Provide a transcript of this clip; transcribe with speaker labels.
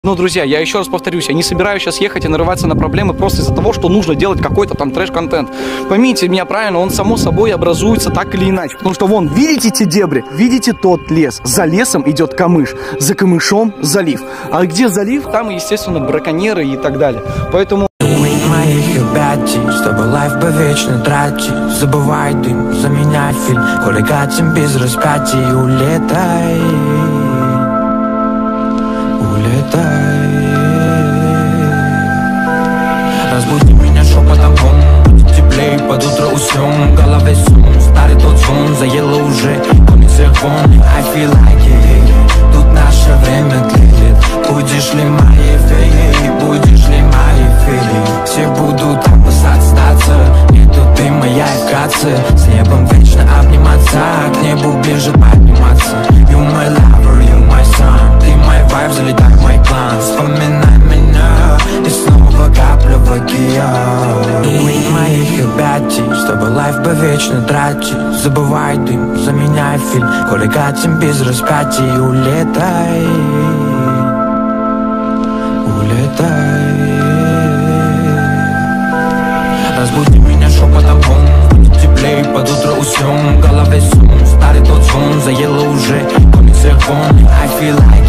Speaker 1: Ну, друзья, я еще раз повторюсь, я не собираюсь сейчас ехать и нарываться на проблемы просто из-за того, что нужно делать какой-то там трэш-контент. Поймите меня правильно, он само собой образуется так или иначе. Потому что вон, видите те дебри? Видите тот лес? За лесом идет камыш, за камышом залив. А где залив, там, естественно, браконьеры и так далее. Поэтому...
Speaker 2: Чтобы лайф бы вечно тратить. Забывай дым, заменяй фильм. Коли катим без распятий, улетай. Разбуди меня шепотом, будет теплей, под утро уснем. В голове сон, старый тот звон, заело уже, конец вон. I feel like it, тут наше время тлеет. Будешь ли моей феей, будешь ли моей феей? Все будут опасаться, нету ты моя вкратце. С небом вечно обниматься, к небу ближе подниматься. You my lover, you my sun, ты мой вайб, залетай в мой план. Вспоминай меня, и снова капля в океан. Думай моих объятий, чтобы лайф бы вечно тратить. Забывай дым, заменяй фильм. Коли катим без распятий, улетай. Разбуди меня шепотом, будет теплей, под утро уснем. В голове сон, старый тот звон, заело уже, конец вон. I feel like